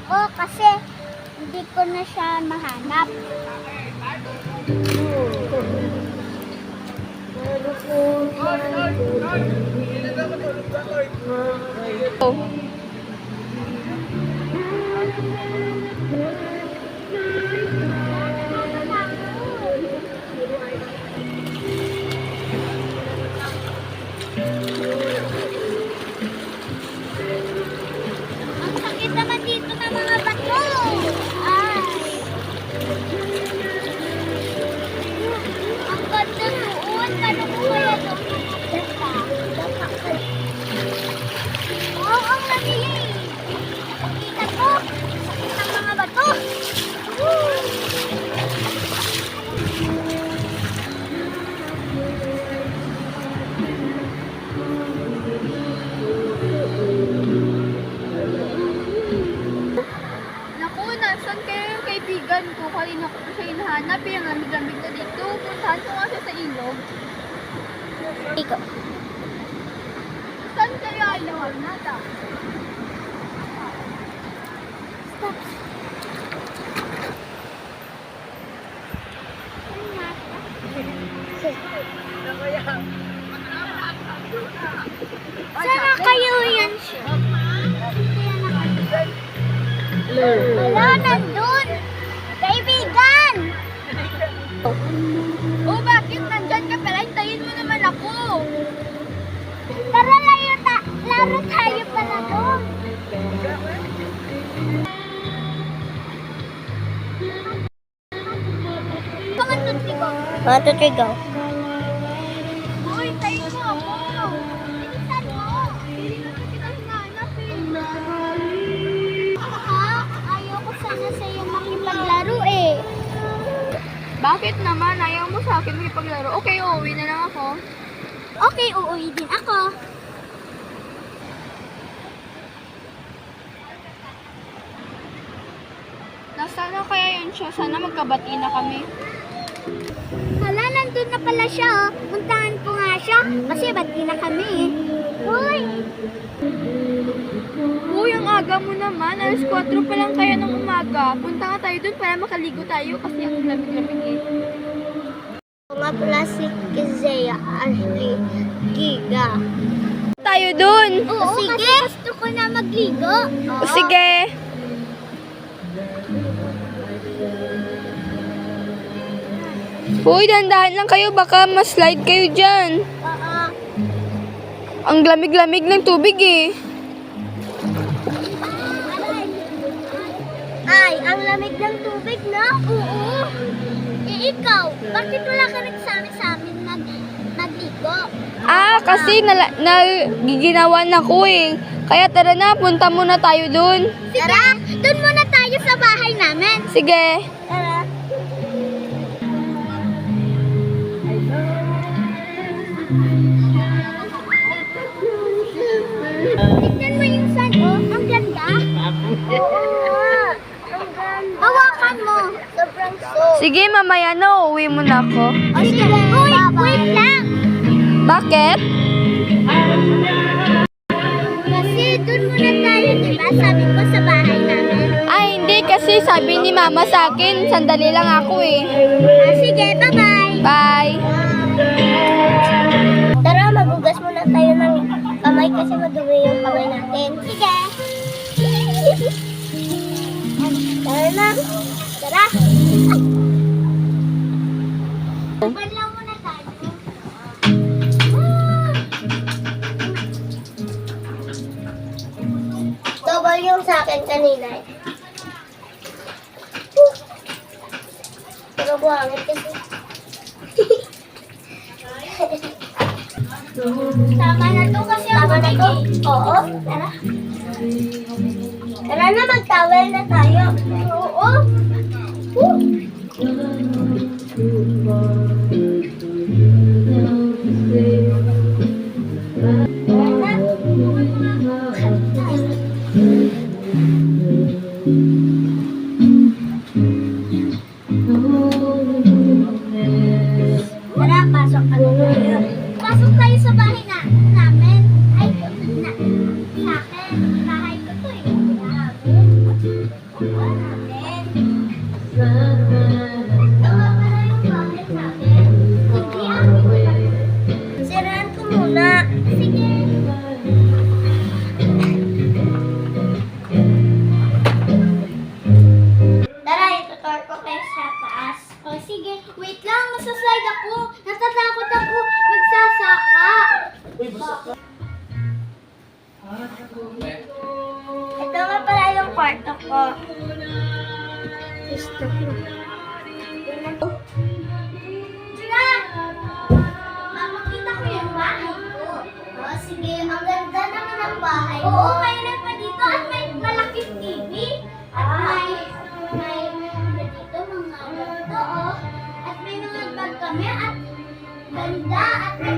ako kasi hindi ko na siya mahanap. Ang sakit naman dito ng mga bato. Ay. Ang ganda doon. Paano ko kaya doon pupunta? Oo, ang lamig. Nakita ko. Sakit ng mga bato. Woo! Naku, nasan kayo yung kaibigan ko? Kanina ko siya hinahanap. Yung lamig-lamig na dito. Puntahan ko nga siya sa ilog. Ikaw. Saan kayo ayaw nata? Stop. Sana kayo yan siya. Wala, nandun. Kaibigan! Oh, bakit? Nandyan ka pala. Hintayin mo naman ako. Tara, laro tayo pala doon. Mga tutsi ko. 1, 2, 3, go. Uy, hintayin mo ako. Bilisan mo. Hindi na kita hinahanap eh. Ayoko sana sa'yo makipaglaro eh. Bakit naman? Ayaw mo sa akin makipaglaro. Okay, uuwi na lang ako. Okay, uuwi din ako. Nasaan na kaya yun siya? Sana magkabati na kami. Hala, nandun na pala siya oh. Puntahan ko nga siya kasi bati na kami eh. Uy! Uy, ang aga mo naman. Alas 4 pa lang kaya ng umaga. Punta nga tayo dun para makaligo tayo kasi ang lamig-lamig eh. Nga pala si Kizea, Ashley, Giga. Tayo dun! Oo, sige. Kasi gusto ko na magligo. O, sige. Uy, dandahan lang kayo. Baka ma-slide kayo dyan. Oo. Ang lamig-lamig ng tubig eh. Ay, ang lamig ng tubig na? Oo. Eh, ikaw, bakit wala ka nagsabi sa amin nagligo? Kasi nagiginawan ako eh. Kaya tara na, punta muna tayo dun. Tara, dun muna tayo sa bahay namin. Sige. Tara. Tignan mo yung sun, oh. Ang ganda. Oo. Ang ganda. Hawakan mo. Sobrang Sige, mamaya na. Uuwi muna ako. O sige. Uy, wait lang. Bakit? Kasi dun muna tayo, diba? Sabi ko sa bahay namin. Ay, hindi. Kasi sabi ni mama sa akin, sandali lang ako eh. Sige, bye-bye. Bye. Tara, magugas muna tayo ng kamay kasi madumi yung kamay natin. Sige. Tara na. Tara. Banlaw muna tayo. Double yung sa akin kanina eh. Pero buhangin kasi. Tama na to kasi tama na to. Oo, tara. Tara na, mag-towel na tayo. Oo. Tara, pasok ka na tayo. Pasok tayo sa bahay namin. Ay, sa akin. Bahay ko to eh. Ito nga pala yung bahay namin. Hindi akin. Siraan ko muna. Sige. Tara, itutur ko kayo sa taas. O sige, wait lang, masaslide ako. Natatakot ako magsasaka. Ito nga pala yung kwarto ko. Gusto ko. Diyan! Makita ko yung bahay ko. O sige, ang ganda naman ang bahay mo. Oo, mayroon pa dito at may malaking TV. At may mga dito, mga ganito, oh. At may mga bag kami at ganda at may